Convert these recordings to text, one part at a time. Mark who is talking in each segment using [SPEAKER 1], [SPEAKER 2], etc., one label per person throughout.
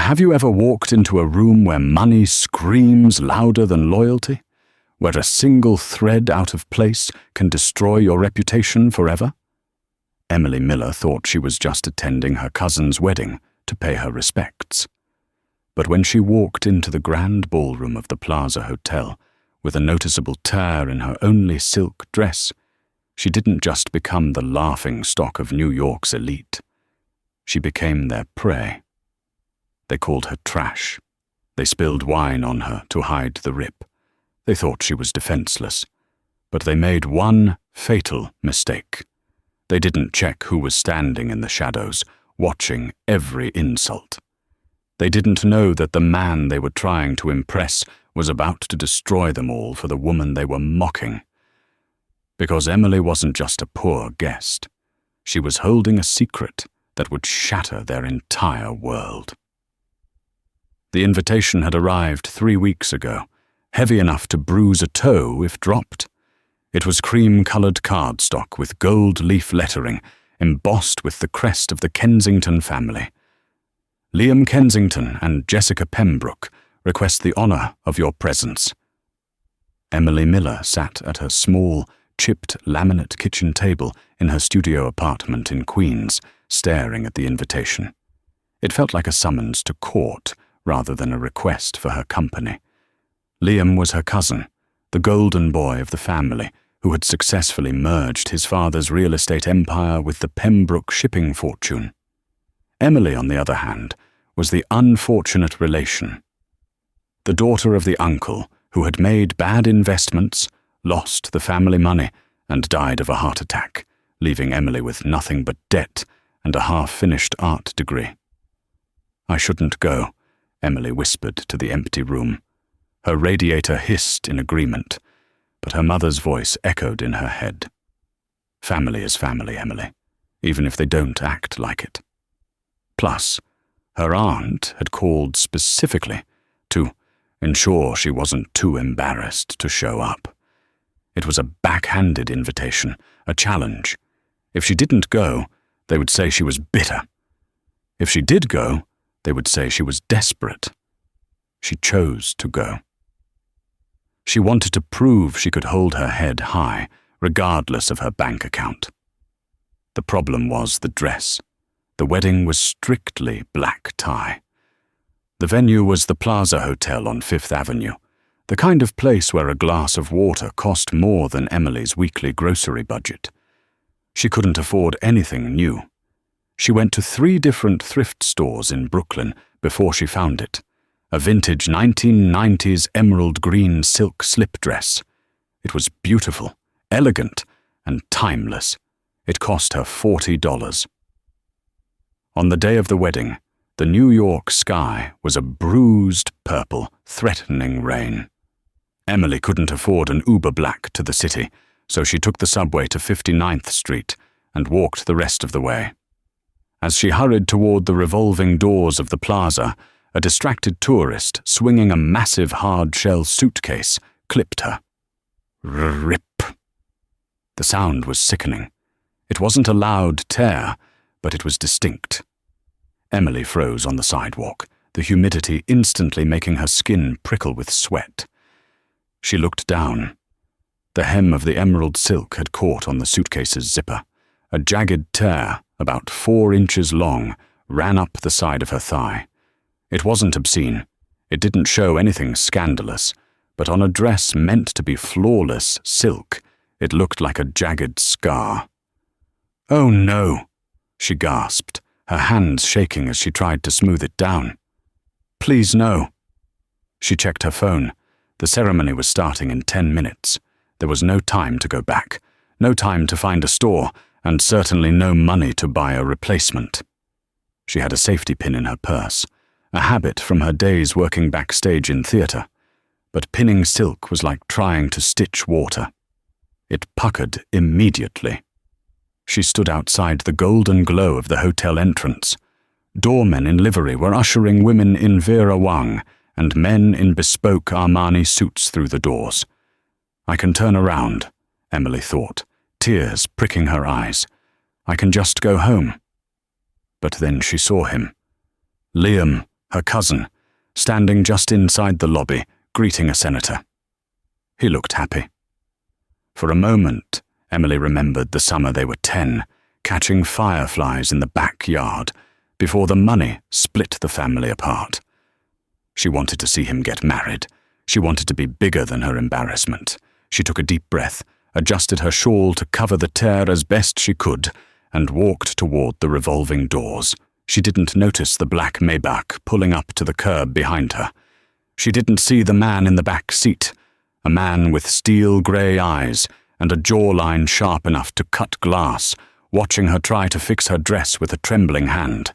[SPEAKER 1] have you ever walked into a room where money screams louder than loyalty? Where a single thread out of place can destroy your reputation forever? Emily Miller thought she was just attending her cousin's wedding to pay her respects. But when she walked into the grand ballroom of the Plaza Hotel with a noticeable tear in her only silk dress, she didn't just become the laughing stock of New York's elite. She became their prey. They called her trash. They spilled wine on her to hide the rip. They thought she was defenseless. But they made one fatal mistake. They didn't check who was standing in the shadows, watching every insult. They didn't know that the man they were trying to impress was about to destroy them all for the woman they were mocking. Because Emily wasn't just a poor guest. She was holding a secret that would shatter their entire world. The invitation had arrived 3 weeks ago, heavy enough to bruise a toe if dropped. It was cream-colored cardstock with gold leaf lettering embossed with the crest of the Kensington family. Liam Kensington and Jessica Pembroke request the honor of your presence. Emily Miller sat at her small, chipped laminate kitchen table in her studio apartment in Queens, staring at the invitation. It felt like a summons to court rather than a request for her company. Liam was her cousin, the golden boy of the family, who had successfully merged his father's real estate empire with the Pembroke shipping fortune. Emily, on the other hand, was the unfortunate relation. The daughter of the uncle who had made bad investments, lost the family money, and died of a heart attack, leaving Emily with nothing but debt and a half-finished art degree. "I shouldn't go," Emily whispered to the empty room. Her radiator hissed in agreement, but her mother's voice echoed in her head. Family is family, Emily, even if they don't act like it. Plus, her aunt had called specifically to ensure she wasn't too embarrassed to show up. It was a backhanded invitation, a challenge. If she didn't go, they would say she was bitter. If she did go, they would say she was desperate. She chose to go. She wanted to prove she could hold her head high, regardless of her bank account. The problem was the dress. The wedding was strictly black tie. The venue was the Plaza Hotel on Fifth Avenue, the kind of place where a glass of water cost more than Emily's weekly grocery budget. She couldn't afford anything new. She went to 3 different thrift stores in Brooklyn before she found it. A vintage 1990s emerald green silk slip dress. It was beautiful, elegant, and timeless. It cost her $40. On the day of the wedding, the New York sky was a bruised purple, threatening rain. Emily couldn't afford an Uber Black to the city, so she took the subway to 59th Street and walked the rest of the way. As she hurried toward the revolving doors of the plaza, a distracted tourist swinging a massive hard-shell suitcase clipped her. Rip. The sound was sickening. It wasn't a loud tear, but it was distinct. Emily froze on the sidewalk, the humidity instantly making her skin prickle with sweat. She looked down. The hem of the emerald silk had caught on the suitcase's zipper. A jagged tear, about 4 inches long, ran up the side of her thigh. It wasn't obscene. It didn't show anything scandalous, but on a dress meant to be flawless silk, it looked like a jagged scar. "Oh no," she gasped, her hands shaking as she tried to smooth it down. "Please no." She checked her phone. The ceremony was starting in 10 minutes. There was no time to go back, no time to find a store, and certainly no money to buy a replacement. She had a safety pin in her purse, a habit from her days working backstage in theater, but pinning silk was like trying to stitch water. It puckered immediately. She stood outside the golden glow of the hotel entrance. Doormen in livery were ushering women in Vera Wang and men in bespoke Armani suits through the doors. I can turn around, Emily thought, tears pricking her eyes. I can just go home. But then she saw him. Liam her cousin, standing just inside the lobby, greeting a senator. He looked happy. For a moment, Emily remembered the summer they were 10, catching fireflies in the backyard, before the money split the family apart. She wanted to see him get married. She wanted to be bigger than her embarrassment. She took a deep breath, adjusted her shawl to cover the tear as best she could, and walked toward the revolving doors. She didn't notice the black Maybach pulling up to the curb behind her. She didn't see the man in the back seat, a man with steel-grey eyes and a jawline sharp enough to cut glass, watching her try to fix her dress with a trembling hand.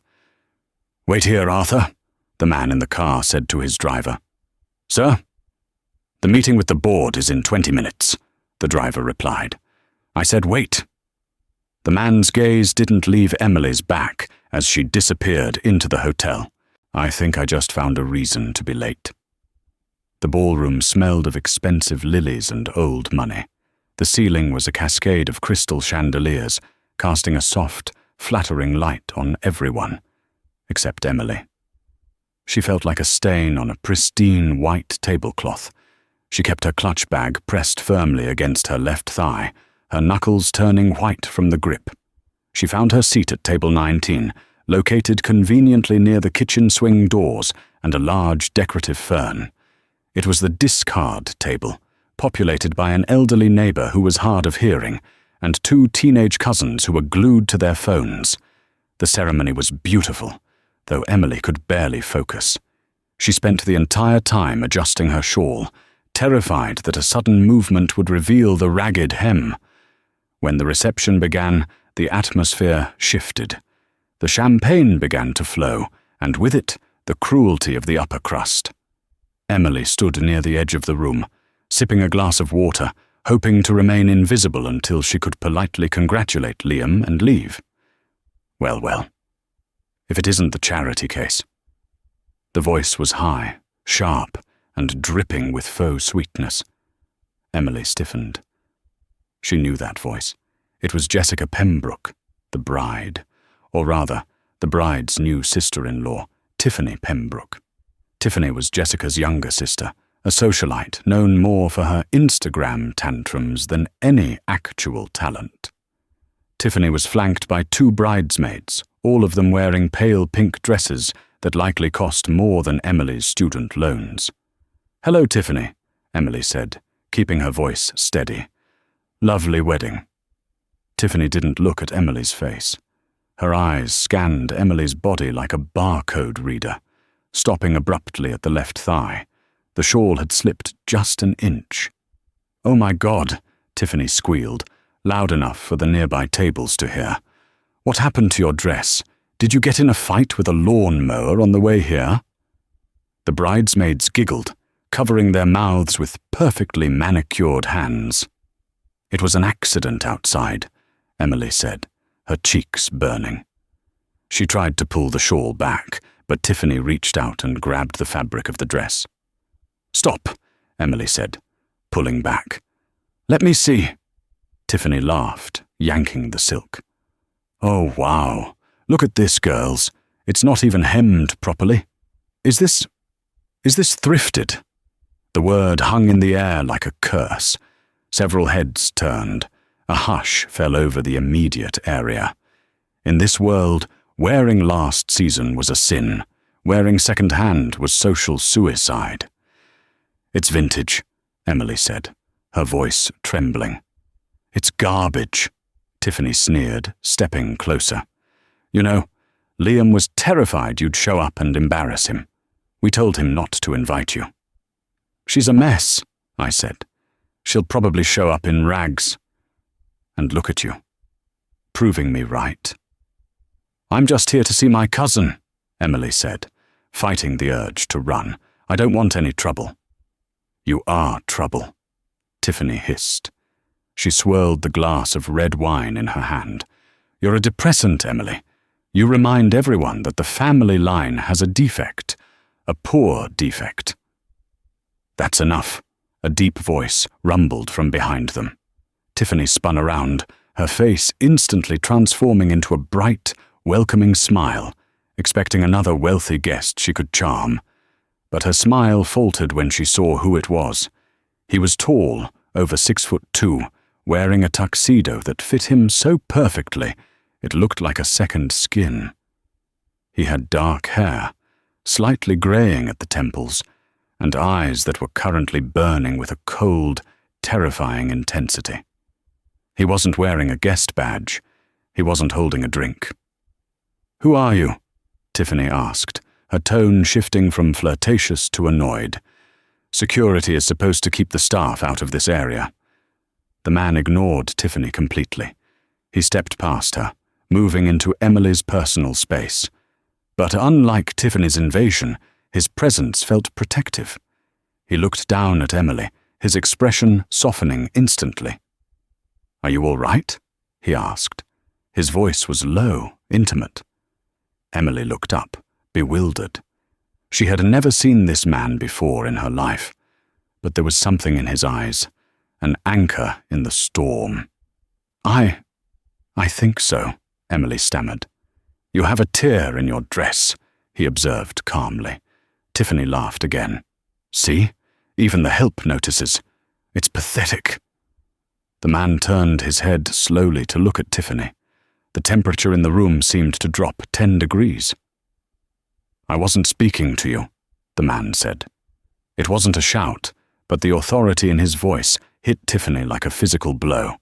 [SPEAKER 1] "Wait here, Arthur," the man in the car said to his driver. "Sir?" "The meeting with the board is in 20 minutes, the driver replied. "I said wait." The man's gaze didn't leave Emily's back as she disappeared into the hotel. "I think I just found a reason to be late." The ballroom smelled of expensive lilies and old money. The ceiling was a cascade of crystal chandeliers, casting a soft, flattering light on everyone, except Emily. She felt like a stain on a pristine white tablecloth. She kept her clutch bag pressed firmly against her left thigh, her knuckles turning white from the grip. She found her seat at table 19, located conveniently near the kitchen swing doors and a large decorative fern. It was the discard table, populated by an elderly neighbor who was hard of hearing, and 2 teenage cousins who were glued to their phones. The ceremony was beautiful, though Emily could barely focus. She spent the entire time adjusting her shawl, terrified that a sudden movement would reveal the ragged hem. When the reception began, the atmosphere shifted. The champagne began to flow, and with it, the cruelty of the upper crust. Emily stood near the edge of the room, sipping a glass of water, hoping to remain invisible until she could politely congratulate Liam and leave. Well, if it isn't the charity case. The voice was high, sharp, and dripping with faux sweetness. Emily stiffened. She knew that voice. It was Jessica Pembroke, the bride, or rather, the bride's new sister-in-law, Tiffany Pembroke. Tiffany was Jessica's younger sister, a socialite known more for her Instagram tantrums than any actual talent. Tiffany was flanked by 2 bridesmaids, all of them wearing pale pink dresses that likely cost more than Emily's student loans. "Hello, Tiffany," Emily said, keeping her voice steady. "Lovely wedding." Tiffany didn't look at Emily's face. Her eyes scanned Emily's body like a barcode reader, stopping abruptly at the left thigh. The shawl had slipped just an inch. "Oh my God," Tiffany squealed, loud enough for the nearby tables to hear. "What happened to your dress? Did you get in a fight with a lawnmower on the way here?" The bridesmaids giggled, covering their mouths with perfectly manicured hands. "It was an accident outside," Emily said, her cheeks burning. She tried to pull the shawl back, but Tiffany reached out and grabbed the fabric of the dress. "Stop," Emily said, pulling back. "Let me see." Tiffany laughed, yanking the silk. "Oh, wow. Look at this, girls. It's not even hemmed properly. Is this thrifted?" The word hung in the air like a curse. Several heads turned. A hush fell over the immediate area. In this world, wearing last season was a sin. Wearing second-hand was social suicide. "It's vintage," Emily said, her voice trembling. "It's garbage," Tiffany sneered, stepping closer. "You know, Liam was terrified you'd show up and embarrass him. We told him not to invite you." "She's a mess," I said. "She'll probably show up in rags. And look at you, proving me right." "I'm just here to see my cousin," Emily said, fighting the urge to run. "I don't want any trouble." "You are trouble," Tiffany hissed. She swirled the glass of red wine in her hand. "You're a depressant, Emily. You remind everyone that the family line has a defect, a poor defect." "That's enough," a deep voice rumbled from behind them. Tiffany spun around, her face instantly transforming into a bright, welcoming smile. expecting another wealthy guest she could charm. But her smile faltered when she saw who it was. He was tall, over 6'2", wearing a tuxedo that fit him so perfectly it looked like a second skin. He had dark hair, slightly greying at the temples, and eyes that were currently burning with a cold, terrifying intensity. He wasn't wearing a guest badge. He wasn't holding a drink. "Who are you?" Tiffany asked, her tone shifting from flirtatious to annoyed. "Security is supposed to keep the staff out of this area." The man ignored Tiffany completely. He stepped past her, moving into Emily's personal space. But unlike Tiffany's invasion, his presence felt protective. He looked down at Emily, his expression softening instantly. "Are you all right?" he asked. His voice was low, intimate. Emily looked up, bewildered. She had never seen this man before in her life, but there was something in his eyes, an anchor in the storm. I think so," Emily stammered. "You have a tear in your dress," he observed calmly. Tiffany laughed again. "See? Even the help notices. It's pathetic." The man turned his head slowly to look at Tiffany. The temperature in the room seemed to drop 10 degrees. "I wasn't speaking to you," the man said. It wasn't a shout, but the authority in his voice hit Tiffany like a physical blow.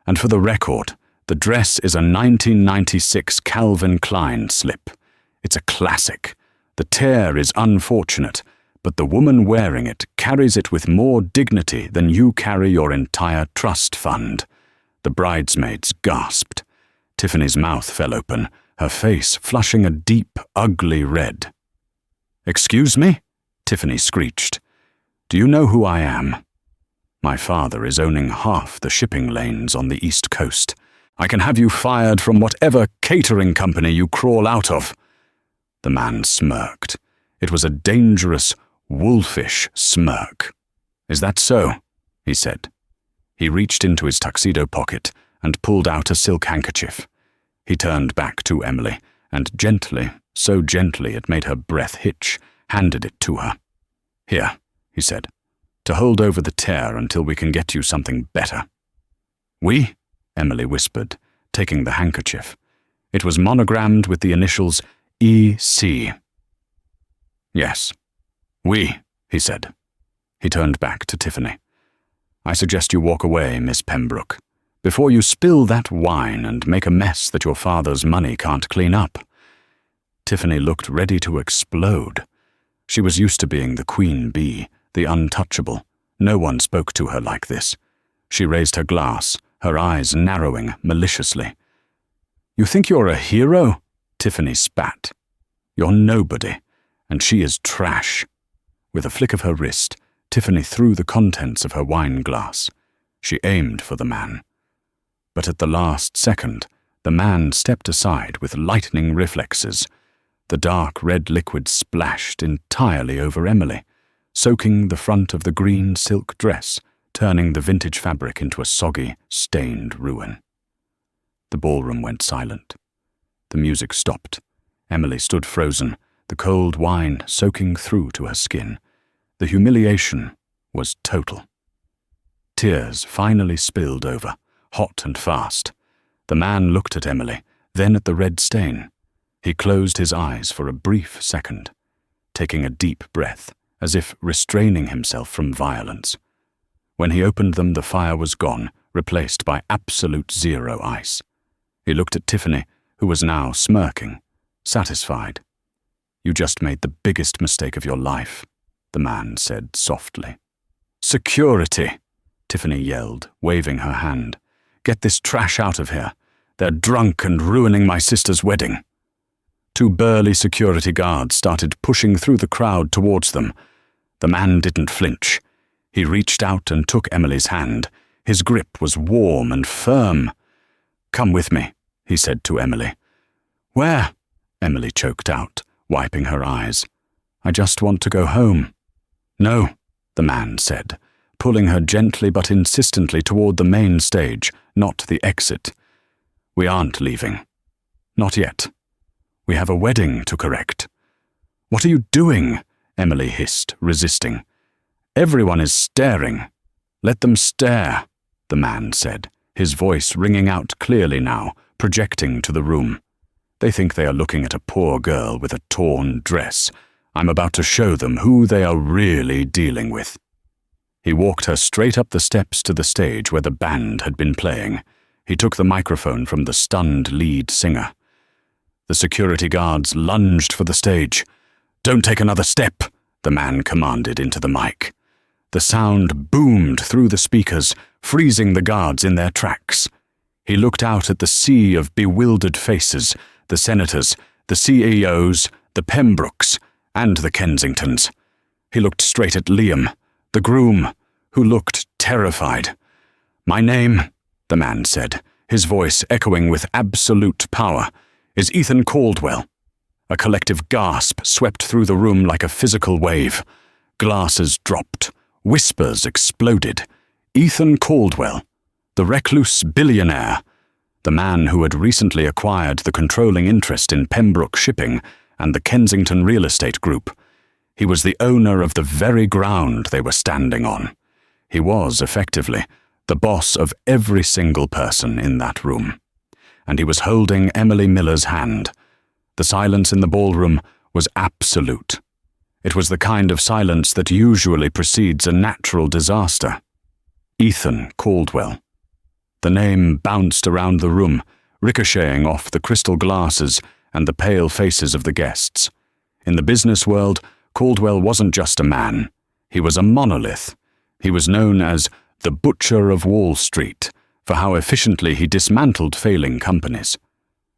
[SPEAKER 1] "And for the record, the dress is a 1996 Calvin Klein slip. It's a classic. The tear is unfortunate, but the woman wearing it carries it with more dignity than you carry your entire trust fund." The bridesmaids gasped. Tiffany's mouth fell open, her face flushing a deep, ugly red. "Excuse me?" Tiffany screeched. "Do you know who I am? My father is owning half the shipping lanes on the East Coast. I can have you fired from whatever catering company you crawl out of." The man smirked. It was a dangerous, wolfish smirk. "Is that so?" he said. He reached into his tuxedo pocket and pulled out a silk handkerchief. He turned back to Emily and gently, so gently it made her breath hitch, handed it to her. "Here," he said, "to hold over the tear until we can get you something better." "Oui?" Emily whispered, taking the handkerchief. It was monogrammed with the initials E.C. "Yes. Oui," he said. He turned back to Tiffany. "I suggest you walk away, Miss Pembroke, before you spill that wine and make a mess that your father's money can't clean up." Tiffany looked ready to explode. She was used to being the queen bee, the untouchable. No one spoke to her like this. She raised her glass, her eyes narrowing maliciously. "You think you're a hero?" Tiffany spat. "You're nobody, and she is trash." With a flick of her wrist, Tiffany threw the contents of her wine glass. She aimed for the man. But at the last second, the man stepped aside with lightning reflexes. The dark red liquid splashed entirely over Emily, soaking the front of the green silk dress, turning the vintage fabric into a soggy, stained ruin. The ballroom went silent. The music stopped. Emily stood frozen, the cold wine soaking through to her skin. The humiliation was total. Tears finally spilled over, hot and fast. The man looked at Emily, then at the red stain. He closed his eyes for a brief second, taking a deep breath, as if restraining himself from violence. When he opened them, the fire was gone, replaced by absolute zero ice. He looked at Tiffany, who was now smirking, satisfied. "You just made the biggest mistake of your life," the man said softly. "Security!" Tiffany yelled, waving her hand. "Get this trash out of here. They're drunk and ruining my sister's wedding." Two burly security guards started pushing through the crowd towards them. The man didn't flinch. He reached out and took Emily's hand. His grip was warm and firm. "Come with me," he said to Emily. "Where?" Emily choked out, wiping her eyes. "I just want to go home." "No," the man said, pulling her gently but insistently toward the main stage, not the exit. "We aren't leaving. Not yet. We have a wedding to correct." "What are you doing?" Emily hissed, resisting. "Everyone is staring." "Let them stare," the man said, his voice ringing out clearly now, projecting to the room. "They think they are looking at a poor girl with a torn dress. I'm about to show them who they are really dealing with." He walked her straight up the steps to the stage where the band had been playing. He took the microphone from the stunned lead singer. The security guards lunged for the stage. "Don't take another step," the man commanded into the mic. The sound boomed through the speakers, freezing the guards in their tracks. He looked out at the sea of bewildered faces, the senators, the CEOs, the Pembrokes, and the Kensingtons. He looked straight at Liam, the groom, who looked terrified. "My name," the man said, his voice echoing with absolute power, "is Ethan Caldwell." A collective gasp swept through the room like a physical wave. Glasses dropped. Whispers exploded. Ethan Caldwell, the recluse billionaire, the man who had recently acquired the controlling interest in Pembroke Shipping and the Kensington Real Estate Group. He was the owner of the very ground they were standing on. He was, effectively, the boss of every single person in that room. And he was holding Emily Miller's hand. The silence in the ballroom was absolute. It was the kind of silence that usually precedes a natural disaster. Ethan Caldwell. The name bounced around the room, ricocheting off the crystal glasses and the pale faces of the guests. In the business world, Caldwell wasn't just a man. He was a monolith. He was known as the Butcher of Wall Street for how efficiently he dismantled failing companies.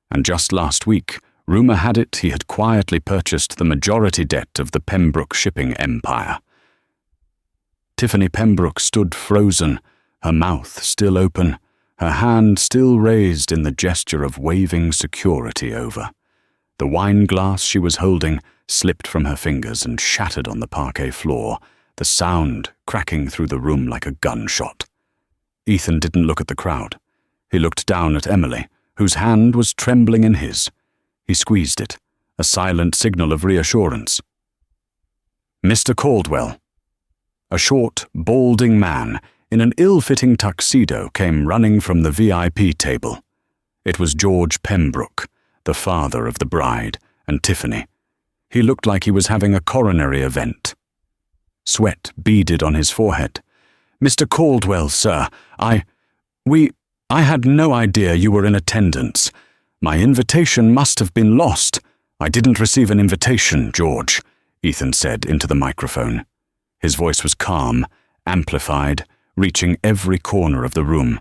[SPEAKER 1] And just last week, rumor had it he had quietly purchased the majority debt of the Pembroke shipping empire. Tiffany Pembroke stood frozen, her mouth still open, her hand still raised in the gesture of waving security over. The wine glass she was holding slipped from her fingers and shattered on the parquet floor, the sound cracking through the room like a gunshot. Ethan didn't look at the crowd. He looked down at Emily, whose hand was trembling in his. He squeezed it, a silent signal of reassurance. "Mr. Caldwell." A short, balding man in an ill-fitting tuxedo came running from the VIP table. It was George Pembroke, the father of the bride, and Tiffany. He looked like he was having a coronary event. Sweat beaded on his forehead. "Mr. Caldwell, sir, I had no idea you were in attendance. My invitation must have been lost." "I didn't receive an invitation, George," Ethan said into the microphone. His voice was calm, amplified, reaching every corner of the room.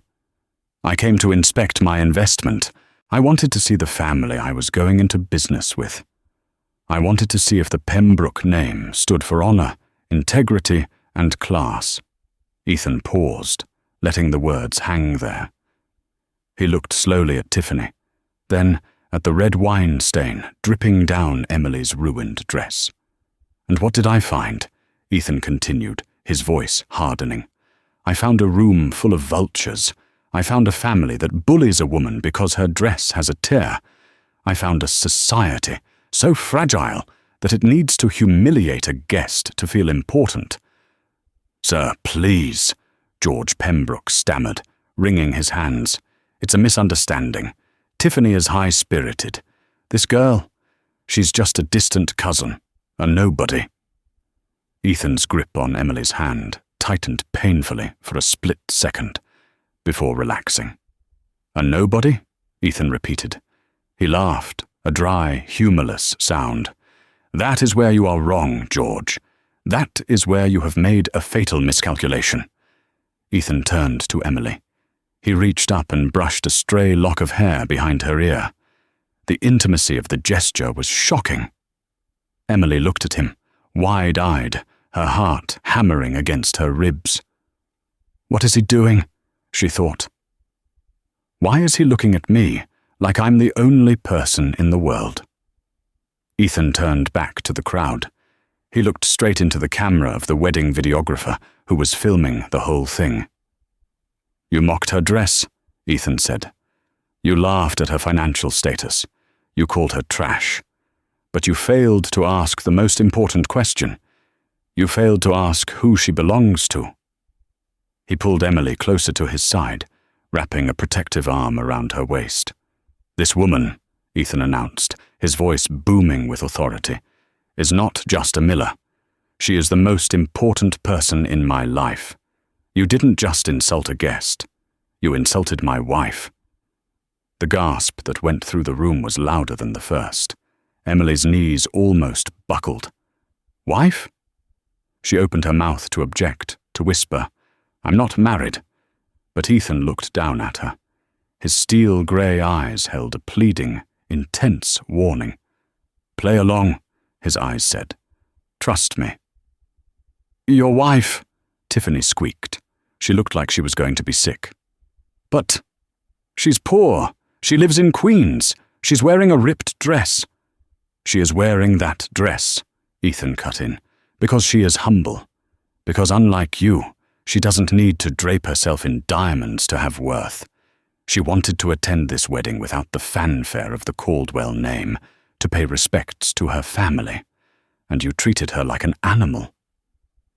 [SPEAKER 1] "I came to inspect my investment. I wanted to see the family I was going into business with. I wanted to see if the Pembroke name stood for honor, integrity, and class." Ethan paused, letting the words hang there. He looked slowly at Tiffany, then at the red wine stain dripping down Emily's ruined dress. "And what did I find?" Ethan continued, his voice hardening. "I found a room full of vultures. I found a family that bullies a woman because her dress has a tear. I found a society so fragile that it needs to humiliate a guest to feel important." "Sir, please," George Pembroke stammered, wringing his hands. "It's a misunderstanding. Tiffany is high-spirited. This girl, she's just a distant cousin, a nobody." Ethan's grip on Emily's hand tightened painfully for a split second, before relaxing. "A nobody?" Ethan repeated. He laughed, a dry, humorless sound. "That is where you are wrong, George. That is where you have made a fatal miscalculation." Ethan turned to Emily. He reached up and brushed a stray lock of hair behind her ear. The intimacy of the gesture was shocking. Emily looked at him, wide-eyed, her heart hammering against her ribs. "What is he doing?" she thought. "Why is he looking at me like I'm the only person in the world?" Ethan turned back to the crowd. He looked straight into the camera of the wedding videographer who was filming the whole thing. "You mocked her dress," Ethan said. "You laughed at her financial status. You called her trash. But you failed to ask the most important question. You failed to ask who she belongs to. He pulled Emily closer to his side, wrapping a protective arm around her waist. This woman, Ethan announced, his voice booming with authority, is not just a Miller. She is the most important person in my life. You didn't just insult a guest. You insulted my wife. The gasp that went through the room was louder than the first. Emily's knees almost buckled. Wife? She opened her mouth to object, to whisper, I'm not married. But Ethan looked down at her. His steel-grey eyes held a pleading, intense warning. Play along, his eyes said. Trust me. Your wife, Tiffany squeaked. She looked like she was going to be sick. But she's poor. She lives in Queens. She's wearing a ripped dress. She is wearing that dress, Ethan cut in, because she is humble. Because unlike you, she doesn't need to drape herself in diamonds to have worth. She wanted to attend this wedding without the fanfare of the Caldwell name, to pay respects to her family. And you treated her like an animal.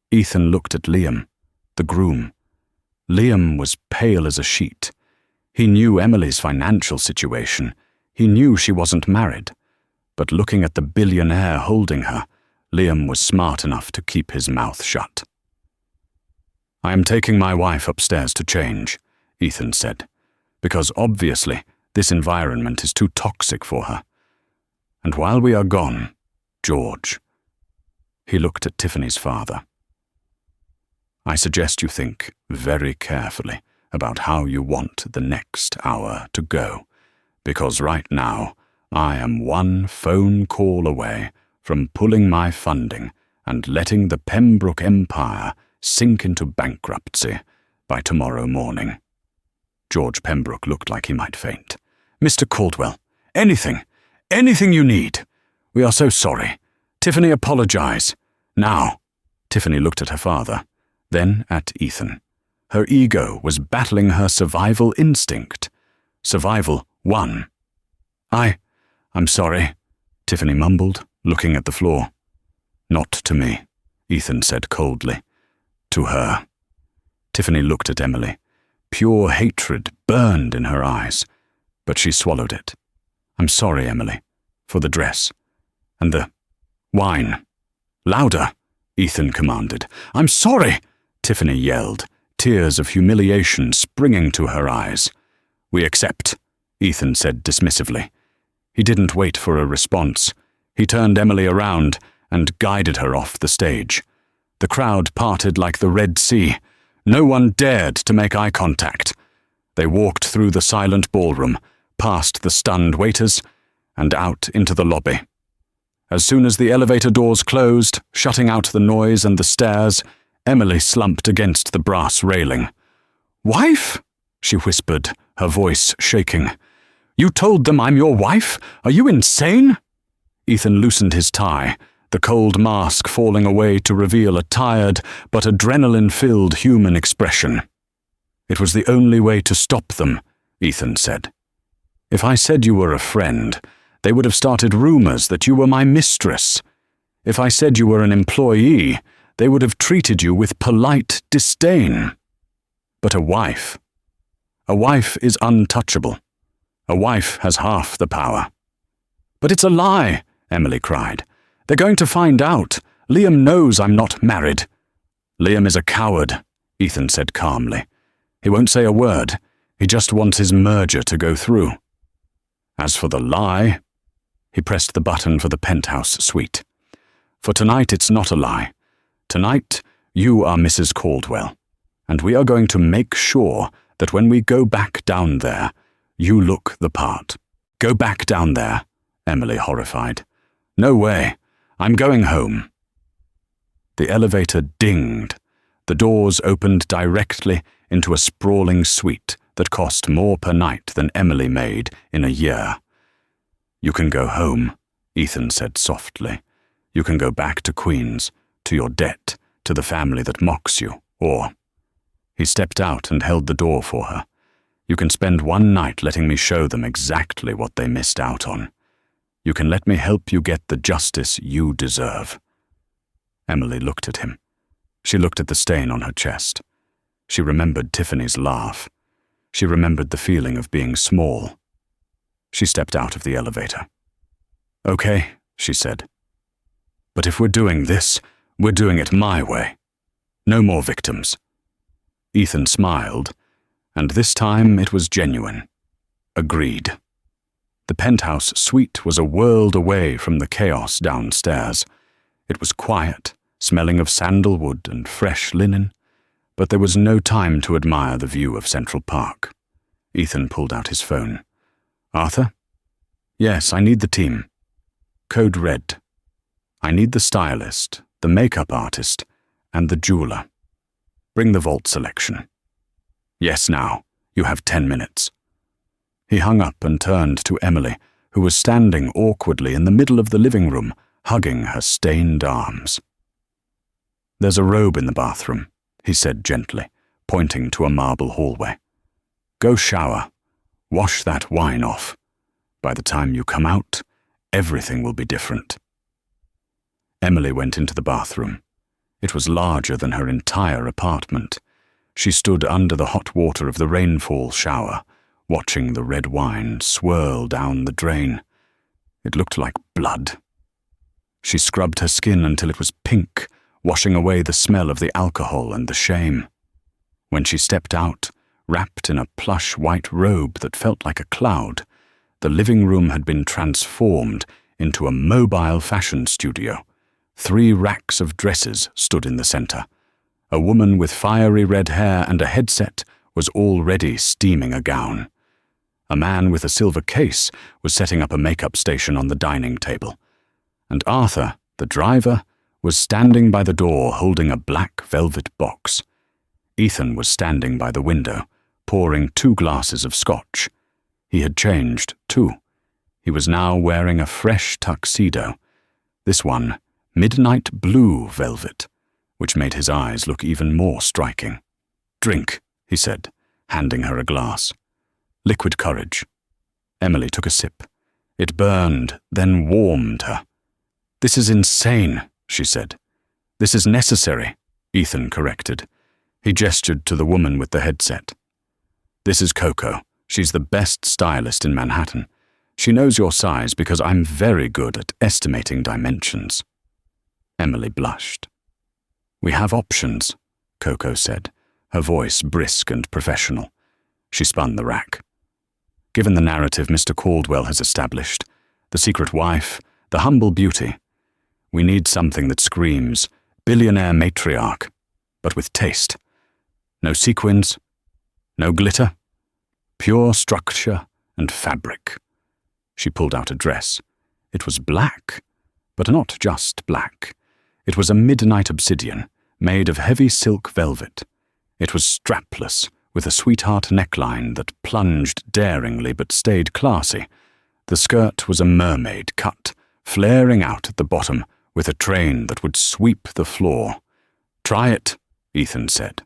[SPEAKER 1] Ethan looked at Liam, the groom. Liam was pale as a sheet. He knew Emily's financial situation. He knew she wasn't married. But looking at the billionaire holding her, Liam was smart enough to keep his mouth shut. I am taking my wife upstairs to change, Ethan said, because obviously this environment is too toxic for her. And while we are gone, George, he looked at Tiffany's father. I suggest you think very carefully about how you want the next hour to go, because right now I am one phone call away from pulling my funding and letting the Pembroke Empire sink into bankruptcy by tomorrow morning. George Pembroke looked like he might faint. Mr. Caldwell, anything you need. We are so sorry. Tiffany, apologize. Now. Tiffany looked at her father, then at Ethan. Her ego was battling her survival instinct. Survival won. I'm sorry, Tiffany mumbled, looking at the floor. Not to me, Ethan said coldly. To her. Tiffany looked at Emily. Pure hatred burned in her eyes, but she swallowed it. I'm sorry, Emily, for the dress. And the wine. Louder, Ethan commanded. I'm sorry, Tiffany yelled, tears of humiliation springing to her eyes. We accept, Ethan said dismissively. He didn't wait for a response. He turned Emily around and guided her off the stage. The crowd parted like the Red Sea. No one dared to make eye contact. They walked through the silent ballroom, past the stunned waiters, and out into the lobby. As soon as the elevator doors closed, shutting out the noise and the stares, Emily slumped against the brass railing. Wife? She whispered, her voice shaking. You told them I'm your wife? Are you insane? Ethan loosened his tie, the cold mask falling away to reveal a tired but adrenaline-filled human expression. It was the only way to stop them, Ethan said. If I said you were a friend, they would have started rumors that you were my mistress. If I said you were an employee, they would have treated you with polite disdain. But a wife is untouchable. A wife has half the power. But it's a lie, Emily cried. They're going to find out. Liam knows I'm not married. Liam is a coward, Ethan said calmly. He won't say a word. He just wants his merger to go through. As for the lie, he pressed the button for the penthouse suite. For tonight it's not a lie. Tonight you are Mrs. Caldwell, and we are going to make sure that when we go back down there, you look the part. Go back down there, Emily horrified. No way. I'm going home. The elevator dinged. The doors opened directly into a sprawling suite that cost more per night than Emily made in a year. You can go home, Ethan said softly. You can go back to Queens, to your debt, to the family that mocks you, or... He stepped out and held the door for her. You can spend one night letting me show them exactly what they missed out on. You can let me help you get the justice you deserve." Emily looked at him. She looked at the stain on her chest. She remembered Tiffany's laugh. She remembered the feeling of being small. She stepped out of the elevator. "Okay," she said. "But if we're doing this, we're doing it my way. No more victims." Ethan smiled, and this time it was genuine. Agreed. The penthouse suite was a world away from the chaos downstairs. It was quiet, smelling of sandalwood and fresh linen, but there was no time to admire the view of Central Park. Ethan pulled out his phone. "Arthur?" "Yes, I need the team. Code red. I need the stylist, the makeup artist, and the jeweler. Bring the vault selection." "Yes, now. You have 10 minutes." He hung up and turned to Emily, who was standing awkwardly in the middle of the living room, hugging her stained arms. "There's a robe in the bathroom," he said gently, pointing to a marble hallway. "Go shower. Wash that wine off. By the time you come out, everything will be different." Emily went into the bathroom. It was larger than her entire apartment. She stood under the hot water of the rainfall shower, watching the red wine swirl down the drain. It looked like blood. She scrubbed her skin until it was pink, washing away the smell of the alcohol and the shame. When she stepped out, wrapped in a plush white robe that felt like a cloud, the living room had been transformed into a mobile fashion studio. 3 racks of dresses stood in the center. A woman with fiery red hair and a headset was already steaming a gown. A man with a silver case was setting up a makeup station on the dining table. And Arthur, the driver, was standing by the door holding a black velvet box. Ethan was standing by the window, pouring 2 glasses of scotch. He had changed, too. He was now wearing a fresh tuxedo. This one, midnight blue velvet, which made his eyes look even more striking. "Drink," he said, handing her a glass. "Liquid courage." Emily took a sip. It burned, then warmed her. "This is insane," she said. "This is necessary," Ethan corrected. He gestured to the woman with the headset. "This is Coco. She's the best stylist in Manhattan. She knows your size because I'm very good at estimating dimensions." Emily blushed. "We have options," Coco said, her voice brisk and professional. She spun the rack. "Given the narrative Mr. Caldwell has established, the secret wife, the humble beauty, we need something that screams billionaire matriarch, but with taste. No sequins, no glitter, pure structure and fabric." She pulled out a dress. It was black, but not just black. It was a midnight obsidian, made of heavy silk velvet. It was strapless, with a sweetheart neckline that plunged daringly but stayed classy. The skirt was a mermaid cut, flaring out at the bottom with a train that would sweep the floor. "Try it," Ethan said.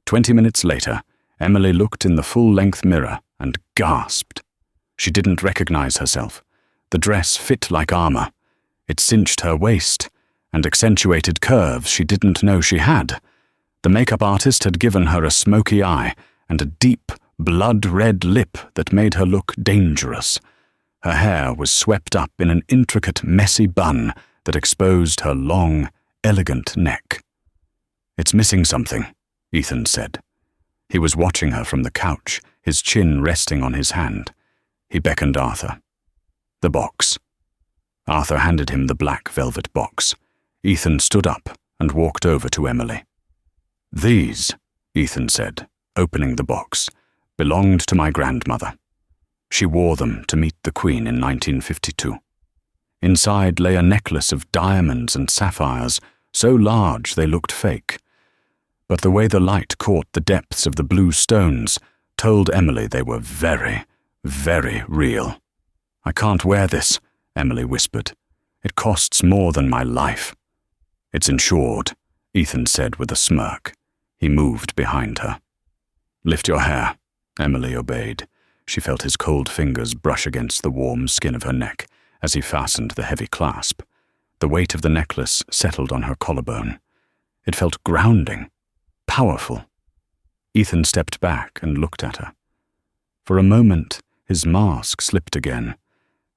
[SPEAKER 1] 20 minutes later, Emily looked in the full-length mirror and gasped. She didn't recognize herself. The dress fit like armor. It cinched her waist and accentuated curves she didn't know she had. The makeup artist had given her a smoky eye and a deep, blood-red lip that made her look dangerous. Her hair was swept up in an intricate, messy bun that exposed her long, elegant neck. "It's missing something," Ethan said. He was watching her from the couch, his chin resting on his hand. He beckoned Arthur. "The box." Arthur handed him the black velvet box. Ethan stood up and walked over to Emily. "These," Ethan said, opening the box, "belonged to my grandmother. She wore them to meet the Queen in 1952. Inside lay a necklace of diamonds and sapphires, so large they looked fake. But the way the light caught the depths of the blue stones told Emily they were very, very real. "I can't wear this," Emily whispered. "It costs more than my life." "It's insured," Ethan said with a smirk. He moved behind her. "Lift your hair," Emily obeyed. She felt his cold fingers brush against the warm skin of her neck, as he fastened the heavy clasp. The weight of the necklace settled on her collarbone. It felt grounding, powerful. Ethan stepped back and looked at her. For a moment, his mask slipped again,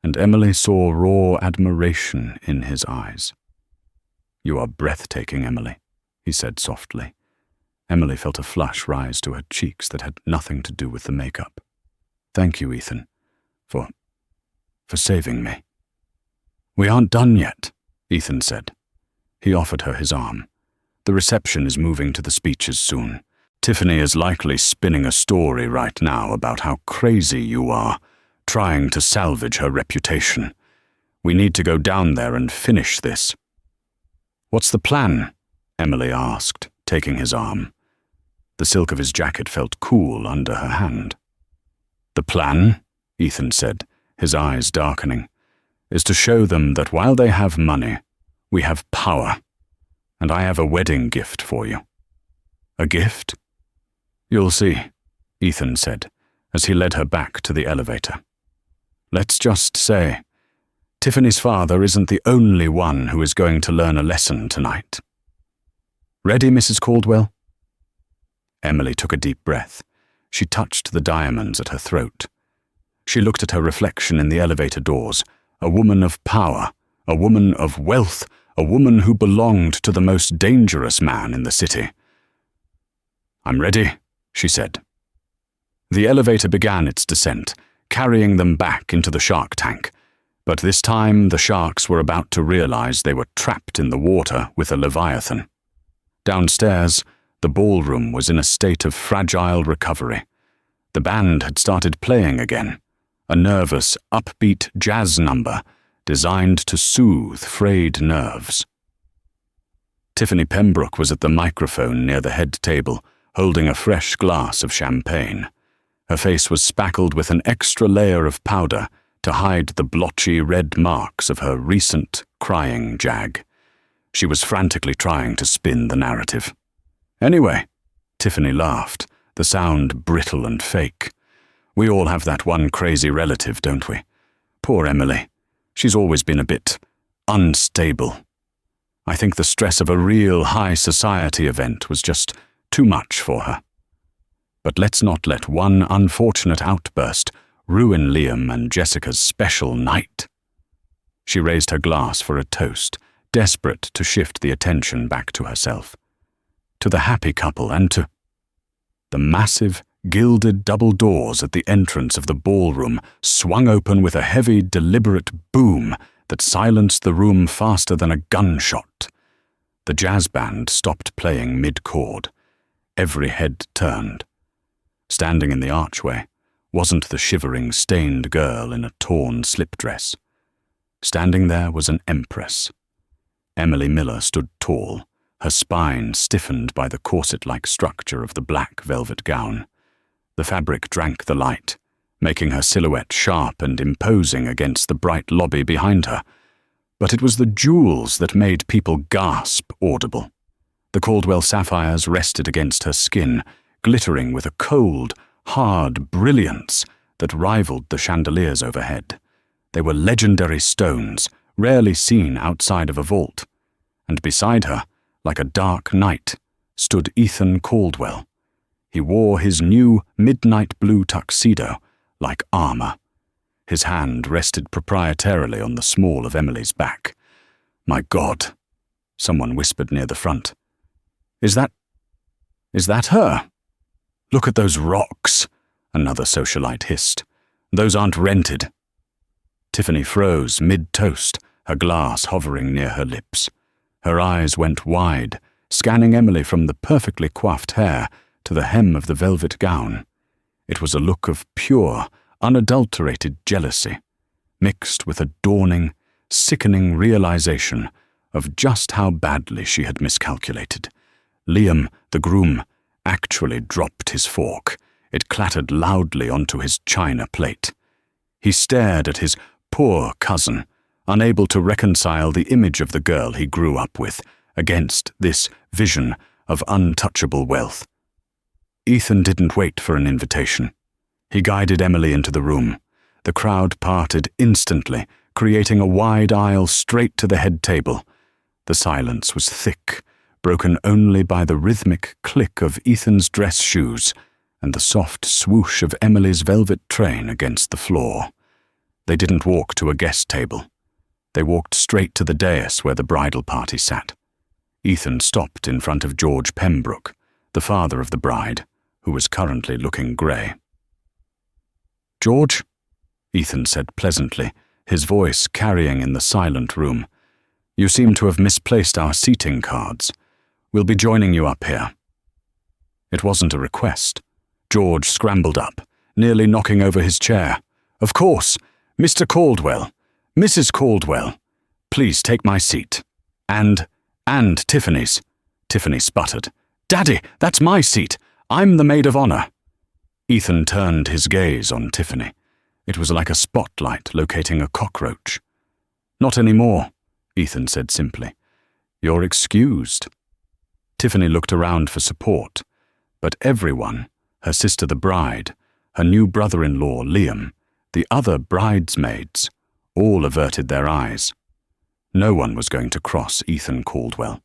[SPEAKER 1] and Emily saw raw admiration in his eyes. "You are breathtaking, Emily," he said softly. Emily felt a flush rise to her cheeks that had nothing to do with the makeup. "Thank you, Ethan, for saving me." "We aren't done yet," Ethan said. He offered her his arm. "The reception is moving to the speeches soon. Tiffany is likely spinning a story right now about how crazy you are, trying to salvage her reputation. We need to go down there and finish this." "What's the plan?" Emily asked, taking his arm. The silk of his jacket felt cool under her hand. "The plan," Ethan said, his eyes darkening, "is to show them that while they have money, we have power, and I have a wedding gift for you." "A gift?" "You'll see," Ethan said, as he led her back to the elevator. "Let's just say, Tiffany's father isn't the only one who is going to learn a lesson tonight. Ready, Mrs. Caldwell?" Emily took a deep breath. She touched the diamonds at her throat. She looked at her reflection in the elevator doors, a woman of power, a woman of wealth, a woman who belonged to the most dangerous man in the city. "I'm ready," she said. The elevator began its descent, carrying them back into the shark tank. But this time the sharks were about to realize they were trapped in the water with a leviathan. Downstairs, the ballroom was in a state of fragile recovery. The band had started playing again, a nervous, upbeat jazz number designed to soothe frayed nerves. Tiffany Pembroke was at the microphone near the head table, holding a fresh glass of champagne. Her face was spackled with an extra layer of powder to hide the blotchy red marks of her recent crying jag. She was frantically trying to spin the narrative. "Anyway," Tiffany laughed, the sound brittle and fake. "We all have that one crazy relative, don't we? Poor Emily. She's always been a bit unstable. I think the stress of a real high society event was just too much for her. But let's not let one unfortunate outburst ruin Liam and Jessica's special night." She raised her glass for a toast, desperate to shift the attention back to herself. To the happy couple and to... The massive, gilded double doors at the entrance of the ballroom swung open with a heavy, deliberate boom that silenced the room faster than a gunshot. The jazz band stopped playing mid-chord. Every head turned. Standing in the archway wasn't the shivering, stained girl in a torn slip dress. Standing there was an empress. Emily Miller stood tall, her spine stiffened by the corset-like structure of the black velvet gown. The fabric drank the light, making her silhouette sharp and imposing against the bright lobby behind her. But it was the jewels that made people gasp audible. The Caldwell sapphires rested against her skin, glittering with a cold, hard brilliance that rivaled the chandeliers overhead. They were legendary stones, rarely seen outside of a vault. And beside her, like a dark knight, stood Ethan Caldwell. He wore his new midnight blue tuxedo like armor. His hand rested proprietarily on the small of Emily's back. "My God," someone whispered near the front. Is that her?" "Look at those rocks," another socialite hissed. "Those aren't rented." Tiffany froze mid-toast, her glass hovering near her lips. Her eyes went wide, scanning Emily from the perfectly coiffed hair to the hem of the velvet gown. It was a look of pure, unadulterated jealousy, mixed with a dawning, sickening realization of just how badly she had miscalculated. Liam, the groom, actually dropped his fork. It clattered loudly onto his china plate. He stared at his poor cousin, unable to reconcile the image of the girl he grew up with against this vision of untouchable wealth. Ethan didn't wait for an invitation. He guided Emily into the room. The crowd parted instantly, creating a wide aisle straight to the head table. The silence was thick, broken only by the rhythmic click of Ethan's dress shoes and the soft swoosh of Emily's velvet train against the floor. They didn't walk to a guest table. They walked straight to the dais where the bridal party sat. Ethan stopped in front of George Pembroke, the father of the bride, who was currently looking grey. "George," Ethan said pleasantly, his voice carrying in the silent room, "you seem to have misplaced our seating cards. We'll be joining you up here." It wasn't a request. George scrambled up, nearly knocking over his chair. "Of course, Mr. Caldwell, Mrs. Caldwell, please take my seat. And Tiffany's." Tiffany sputtered. "Daddy, that's my seat. I'm the maid of honor." Ethan turned his gaze on Tiffany. It was like a spotlight locating a cockroach. "Not anymore," Ethan said simply. "You're excused." Tiffany looked around for support, but everyone, her sister the bride, her new brother-in-law Liam, the other bridesmaids, all averted their eyes. No one was going to cross Ethan Caldwell.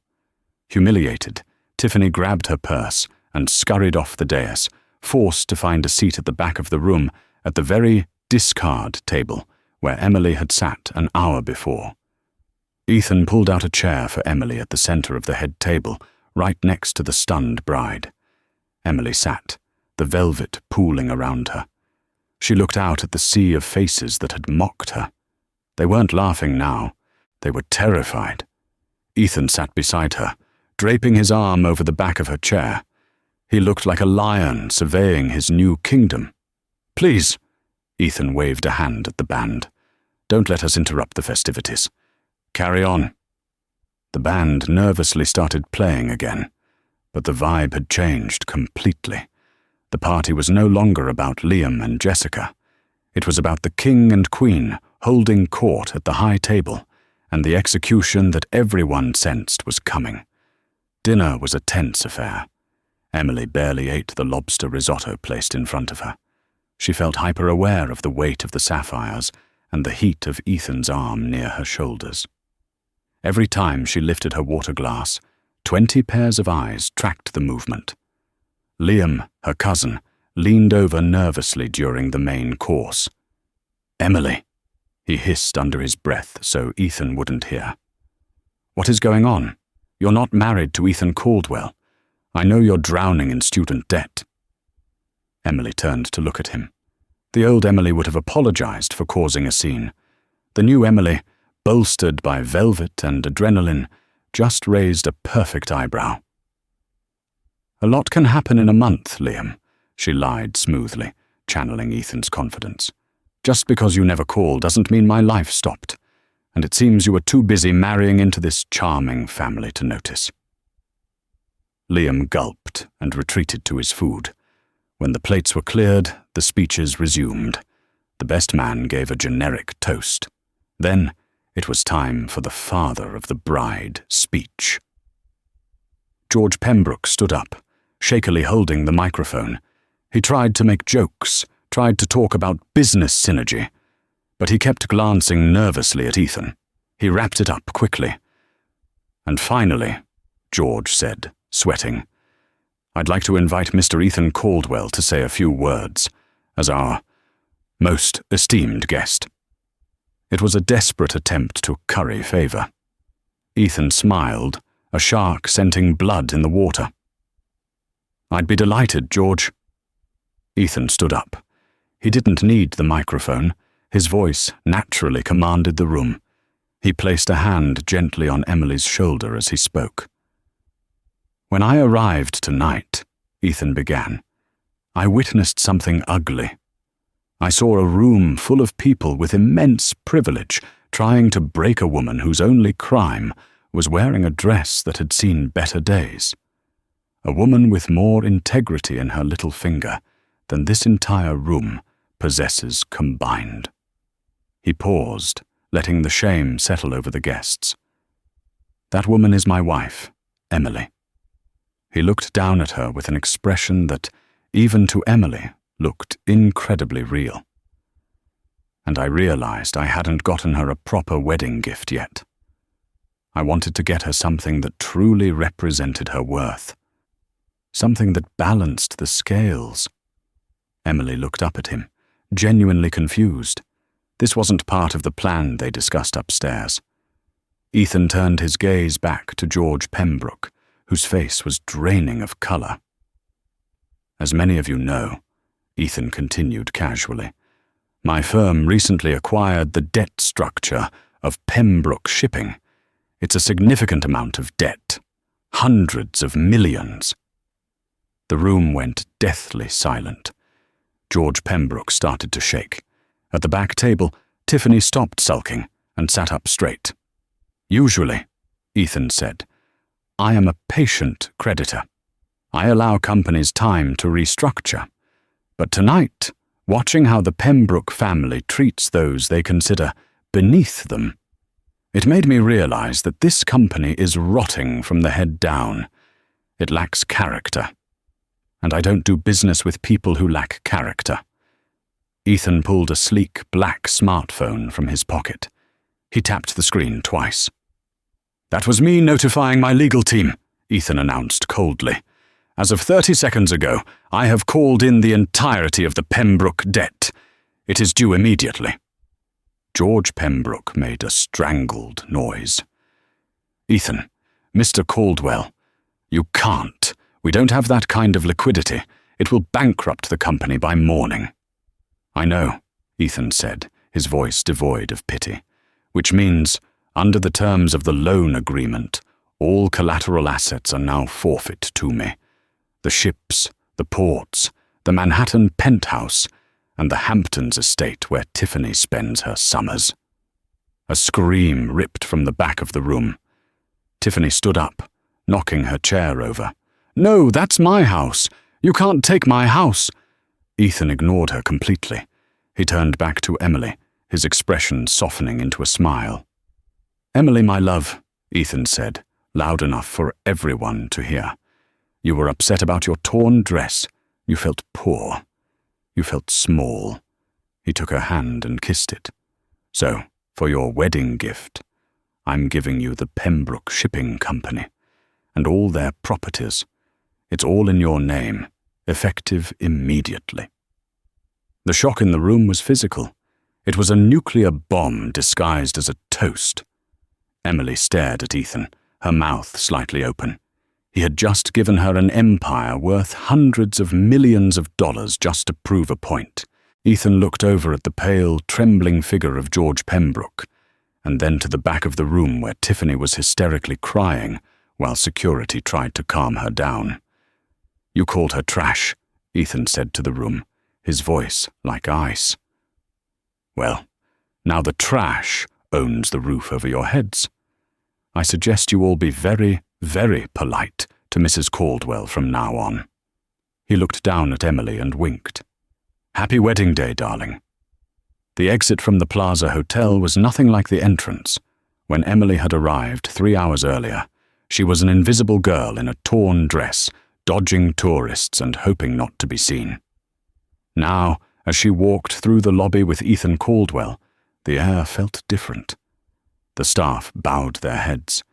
[SPEAKER 1] Humiliated, Tiffany grabbed her purse and scurried off the dais, forced to find a seat at the back of the room at the very discard table where Emily had sat an hour before. Ethan pulled out a chair for Emily at the center of the head table, right next to the stunned bride. Emily sat, the velvet pooling around her. She looked out at the sea of faces that had mocked her. They weren't laughing now. They were terrified. Ethan sat beside her, draping his arm over the back of her chair. He looked like a lion surveying his new kingdom. "Please," Ethan waved a hand at the band. "Don't let us interrupt the festivities. Carry on." The band nervously started playing again, but the vibe had changed completely. The party was no longer about Liam and Jessica. It was about the king and queen holding court at the high table, and the execution that everyone sensed was coming. Dinner was a tense affair. Emily barely ate the lobster risotto placed in front of her. She felt hyper-aware of the weight of the sapphires and the heat of Ethan's arm near her shoulders. Every time she lifted her water glass, 20 pairs of eyes tracked the movement. Liam, her cousin, leaned over nervously during the main course. "Emily," he hissed under his breath so Ethan wouldn't hear. "What is going on? You're not married to Ethan Caldwell. I know you're drowning in student debt." Emily turned to look at him. The old Emily would have apologized for causing a scene. The new Emily, bolstered by velvet and adrenaline, just raised a perfect eyebrow. "A lot can happen in a month, Liam," she lied smoothly, channeling Ethan's confidence. "Just because you never called doesn't mean my life stopped, and it seems you were too busy marrying into this charming family to notice." Liam gulped and retreated to his food. When the plates were cleared, the speeches resumed. The best man gave a generic toast. Then it was time for the father of the bride speech. George Pembroke stood up, shakily holding the microphone. He tried to make jokes, tried to talk about business synergy, but he kept glancing nervously at Ethan. He wrapped it up quickly. "And finally," George said, sweating, "I'd like to invite Mr. Ethan Caldwell to say a few words, as our most esteemed guest." It was a desperate attempt to curry favor. Ethan smiled, a shark scenting blood in the water. "I'd be delighted, George." Ethan stood up. He didn't need the microphone. His voice naturally commanded the room. He placed a hand gently on Emily's shoulder as he spoke. "When I arrived tonight," Ethan began, "I witnessed something ugly. I saw a room full of people with immense privilege trying to break a woman whose only crime was wearing a dress that had seen better days. A woman with more integrity in her little finger than this entire room possesses combined." He paused, letting the shame settle over the guests. "That woman is my wife, Emily." He looked down at her with an expression that, even to Emily, looked incredibly real. and I realized I hadn't gotten her a proper wedding gift yet. I wanted to get her something that truly represented her worth, something that balanced the scales. Emily looked up at him, genuinely confused. This wasn't part of the plan they discussed upstairs. Ethan turned his gaze back to George Pembroke, whose face was draining of color. As many of you know, Ethan continued casually, my firm recently acquired the debt structure of Pembroke Shipping. It's a significant amount of debt, hundreds of millions. The room went deathly silent. George Pembroke started to shake. At the back table, Tiffany stopped sulking and sat up straight. Usually, Ethan said, I am a patient creditor. I allow companies time to restructure. But tonight, watching how the Pembroke family treats those they consider beneath them, it made me realize that this company is rotting from the head down. It lacks character. And I don't do business with people who lack character. Ethan pulled a sleek black smartphone from his pocket. He tapped the screen twice. That was me notifying my legal team, Ethan announced coldly. As of 30 seconds ago, I have called in the entirety of the Pembroke debt. It is due immediately. George Pembroke made a strangled noise. Ethan, Mr. Caldwell, you can't. We don't have that kind of liquidity. It will bankrupt the company by morning. I know, Ethan said, his voice devoid of pity, which means, under the terms of the loan agreement, all collateral assets are now forfeit to me. The ships, the ports, the Manhattan penthouse, and the Hamptons estate where Tiffany spends her summers. A scream ripped from the back of the room. Tiffany stood up, knocking her chair over. No, that's my house. You can't take my house. Ethan ignored her completely. He turned back to Emily, his expression softening into a smile. Emily, my love, Ethan said, loud enough for everyone to hear. You were upset about your torn dress. You felt poor. You felt small. He took her hand and kissed it. So, for your wedding gift, I'm giving you the Pembroke Shipping Company and all their properties. It's all in your name, effective immediately. The shock in the room was physical. It was a nuclear bomb disguised as a toast. Emily stared at Ethan, her mouth slightly open. He had just given her an empire worth hundreds of millions of dollars just to prove a point. Ethan looked over at the pale, trembling figure of George Pembroke, and then to the back of the room where Tiffany was hysterically crying while security tried to calm her down. You called her trash, Ethan said to the room, his voice like ice. Well, now the trash owns the roof over your heads. I suggest you all be very, very polite to Mrs. Caldwell from now on. He looked down at Emily and winked. Happy wedding day, darling. The exit from the Plaza Hotel was nothing like the entrance. When Emily had arrived 3 hours earlier, she was an invisible girl in a torn dress, dodging tourists and hoping not to be seen. Now, as she walked through the lobby with Ethan Caldwell, the air felt different. The staff bowed their heads.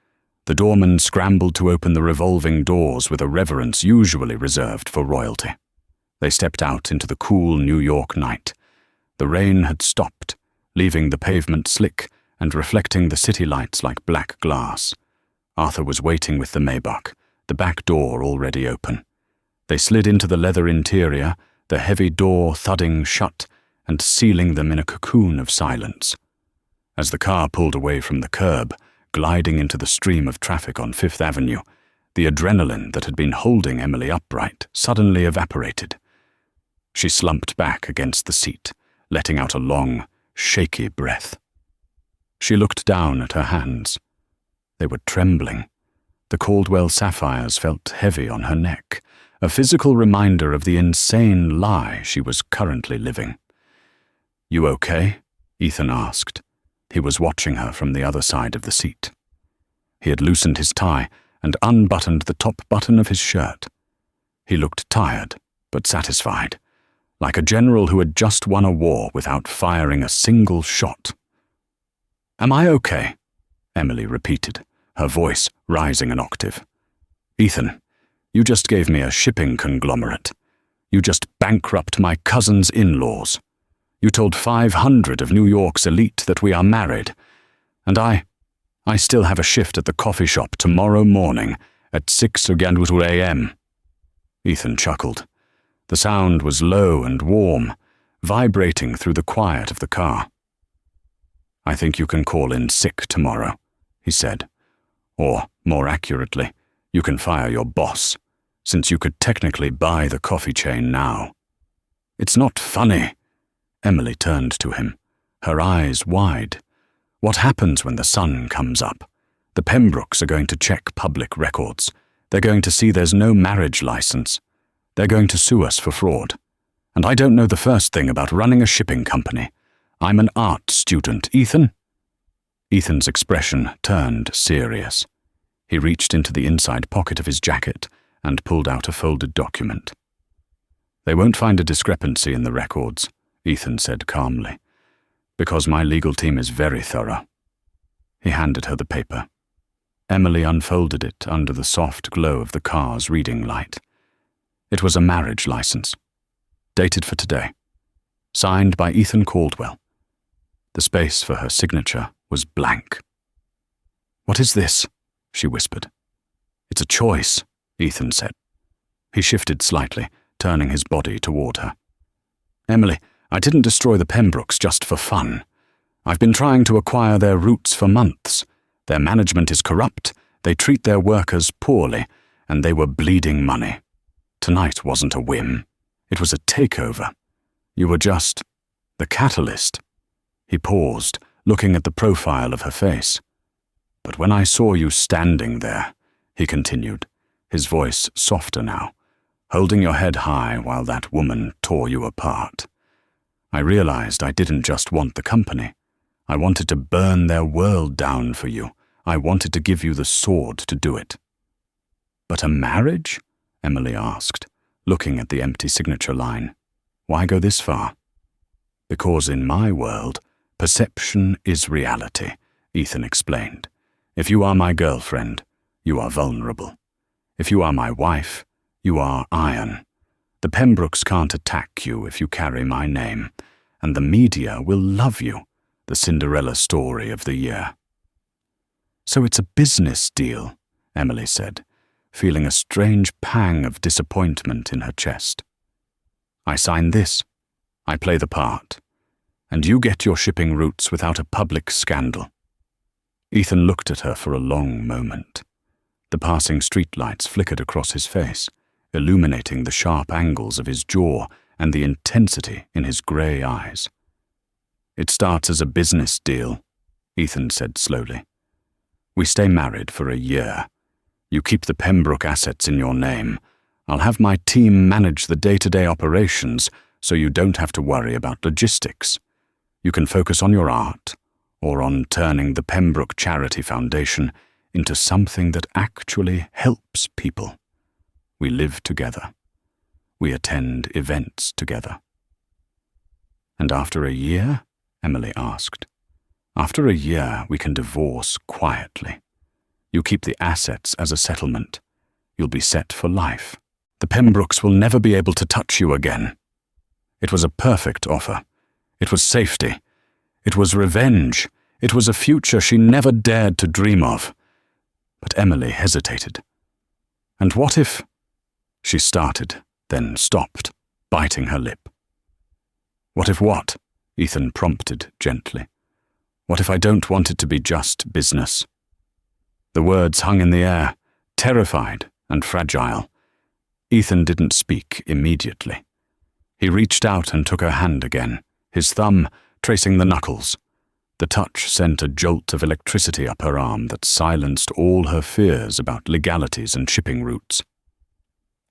[SPEAKER 1] The doorman scrambled to open the revolving doors with a reverence usually reserved for royalty. They stepped out into the cool New York night. The rain had stopped, leaving the pavement slick and reflecting the city lights like black glass. Arthur was waiting with the Maybach, the back door already open. They slid into the leather interior, the heavy door thudding shut and sealing them in a cocoon of silence. As the car pulled away from the curb, gliding into the stream of traffic on Fifth Avenue, the adrenaline that had been holding Emily upright suddenly evaporated. She slumped back against the seat, letting out a long, shaky breath. She looked down at her hands. They were trembling. The Caldwell sapphires felt heavy on her neck, a physical reminder of the insane lie she was currently living. You okay? Ethan asked. He was watching her from the other side of the seat. He had loosened his tie and unbuttoned the top button of his shirt. He looked tired, but satisfied, like a general who had just won a war without firing a single shot. "Am I okay?" Emily repeated, her voice rising an octave. "Ethan, you just gave me a shipping conglomerate. You just bankrupt my cousin's in-laws. You told 500 of New York's elite that we are married. And I still have a shift at the coffee shop tomorrow morning at 6 a.m. Ethan chuckled. The sound was low and warm, vibrating through the quiet of the car. "I think you can call in sick tomorrow," he said. "Or, more accurately, you can fire your boss, since you could technically buy the coffee chain now." "It's not funny." Emily turned to him, her eyes wide. "What happens when the sun comes up? The Pembrokes are going to check public records. They're going to see there's no marriage license. They're going to sue us for fraud. And I don't know the first thing about running a shipping company. I'm an art student, Ethan." Ethan's expression turned serious. He reached into the inside pocket of his jacket and pulled out a folded document. "They won't find a discrepancy in the records," Ethan said calmly, "because my legal team is very thorough." He handed her the paper. Emily unfolded it under the soft glow of the car's reading light. It was a marriage license, dated for today, signed by Ethan Caldwell. The space for her signature was blank. "What is this?" she whispered. "It's a choice," Ethan said. He shifted slightly, turning his body toward her. "Emily, I didn't destroy the Pembrokes just for fun. I've been trying to acquire their roots for months. Their management is corrupt, they treat their workers poorly, and they were bleeding money. Tonight wasn't a whim. It was a takeover. You were just the catalyst." He paused, looking at the profile of her face. "But when I saw you standing there," he continued, his voice softer now, "holding your head high while that woman tore you apart, I realized I didn't just want the company. I wanted to burn their world down for you. I wanted to give you the sword to do it." "But a marriage?" Emily asked, looking at the empty signature line. "Why go this far?" "Because in my world, perception is reality," Ethan explained. "If you are my girlfriend, you are vulnerable. If you are my wife, you are iron. The Pembrokes can't attack you if you carry my name, and the media will love you, the Cinderella story of the year." "So it's a business deal," Emily said, feeling a strange pang of disappointment in her chest. "I sign this. I play the part. And you get your shipping routes without a public scandal." Ethan looked at her for a long moment. The passing streetlights flickered across his face, illuminating the sharp angles of his jaw and the intensity in his grey eyes. "It starts as a business deal," Ethan said slowly. "We stay married for a year. You keep the Pembroke assets in your name. I'll have my team manage the day-to-day operations so you don't have to worry about logistics. You can focus on your art, or on turning the Pembroke Charity Foundation into something that actually helps people. We live together. We attend events together." "And after a year?" Emily asked. "After a year, we can divorce quietly. You keep the assets as a settlement. You'll be set for life. The Pembrokes will never be able to touch you again." It was a perfect offer. It was safety. It was revenge. It was a future she never dared to dream of. But Emily hesitated. "And what if—" She started, then stopped, biting her lip. "What if what?" Ethan prompted gently. "What if I don't want it to be just business?" The words hung in the air, terrified and fragile. Ethan didn't speak immediately. He reached out and took her hand again, his thumb tracing the knuckles. The touch sent a jolt of electricity up her arm that silenced all her fears about legalities and shipping routes.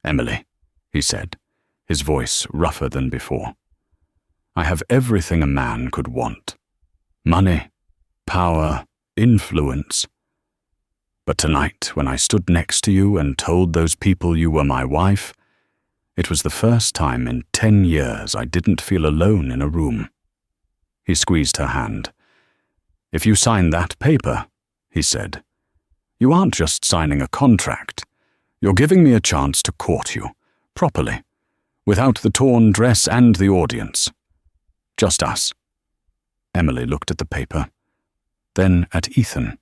[SPEAKER 1] "Emily," he said, his voice rougher than before, "I have everything a man could want. Money, power, influence. But tonight, when I stood next to you and told those people you were my wife, It was the first time in 10 years I didn't feel alone in a room. He squeezed her hand. "If you sign that paper," he said, "you aren't just signing a contract. You're giving me a chance to court you, properly, without the torn dress and the audience. Just us." Emily looked at the paper, then at Ethan.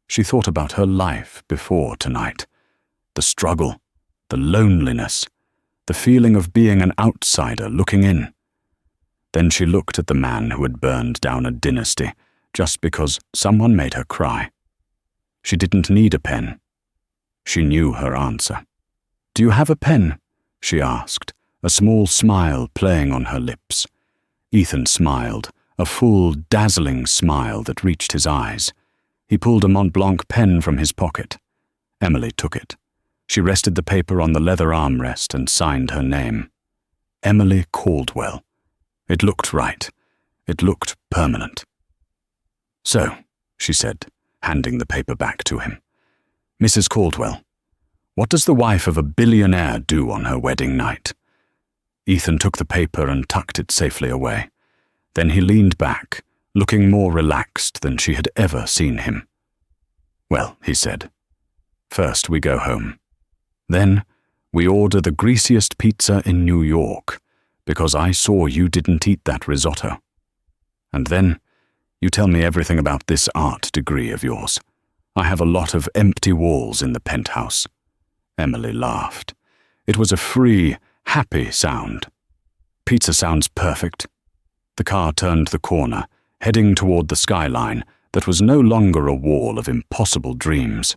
[SPEAKER 1] She thought about her life before tonight, the struggle, the loneliness, the feeling of being an outsider looking in. Then she looked at the man who had burned down a dynasty just because someone made her cry. She didn't need a pen. She knew her answer. "Do you have a pen?" she asked, a small smile playing on her lips. Ethan smiled, a full, dazzling smile that reached his eyes. He pulled a Mont Blanc pen from his pocket. Emily took it. She rested the paper on the leather armrest and signed her name. Emily Caldwell. It looked right. It looked permanent. "So," she said, handing the paper back to him. "Mrs. Caldwell, what does the wife of a billionaire do on her wedding night?" Ethan took the paper and tucked it safely away. Then he leaned back, looking more relaxed than she had ever seen him. "Well," he said, "first we go home. Then we order the greasiest pizza in New York, because I saw you didn't eat that risotto. And then you tell me everything about this art degree of yours. I have a lot of empty walls in the penthouse." Emily laughed. It was a free, happy sound. "Pizza sounds perfect." The car turned the corner, heading toward the skyline that was no longer a wall of impossible dreams,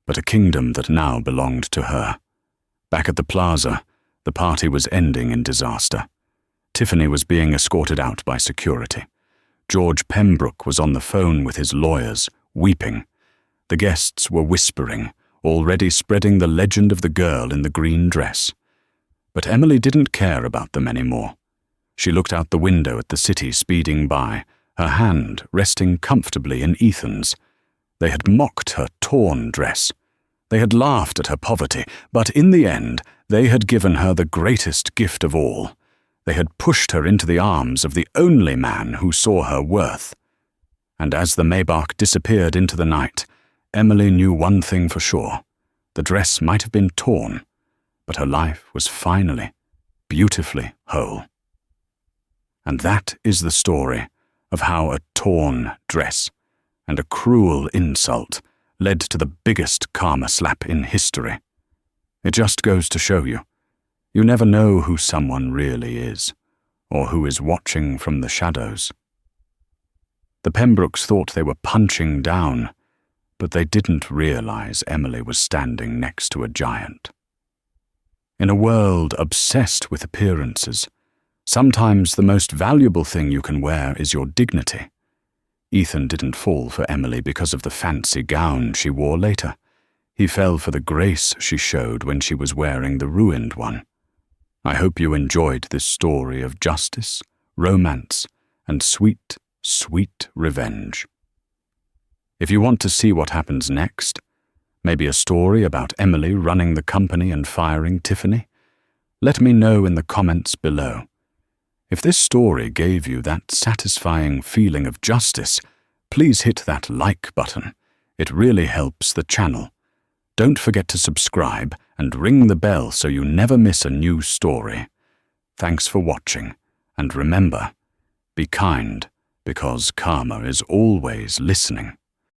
[SPEAKER 1] but a kingdom that now belonged to her. Back at the plaza, the party was ending in disaster. Tiffany was being escorted out by security. George Pembroke was on the phone with his lawyers, weeping. The guests were whispering, already spreading the legend of the girl in the green dress. But Emily didn't care about them anymore. She looked out the window at the city speeding by, her hand resting comfortably in Ethan's. They had mocked her torn dress. They had laughed at her poverty, but in the end, they had given her the greatest gift of all. They had pushed her into the arms of the only man who saw her worth. And as the Maybach disappeared into the night, Emily knew one thing for sure. The dress might have been torn, but her life was finally, beautifully whole. And that is the story of how a torn dress and a cruel insult led to the biggest karma slap in history. It just goes to show you, you never know who someone really is, or who is watching from the shadows. The Pembrokes thought they were punching down, but they didn't realize Emily was standing next to a giant. In a world obsessed with appearances, sometimes the most valuable thing you can wear is your dignity. Ethan didn't fall for Emily because of the fancy gown she wore later. He fell for the grace she showed when she was wearing the ruined one. I hope you enjoyed this story of justice, romance, and sweet, sweet revenge. If you want to see what happens next, maybe a story about Emily running the company and firing Tiffany, let me know in the comments below. If this story gave you that satisfying feeling of justice, please hit that like button. It really helps the channel. Don't forget to subscribe and ring the bell so you never miss a new story. Thanks for watching, and remember, be kind because karma is always listening.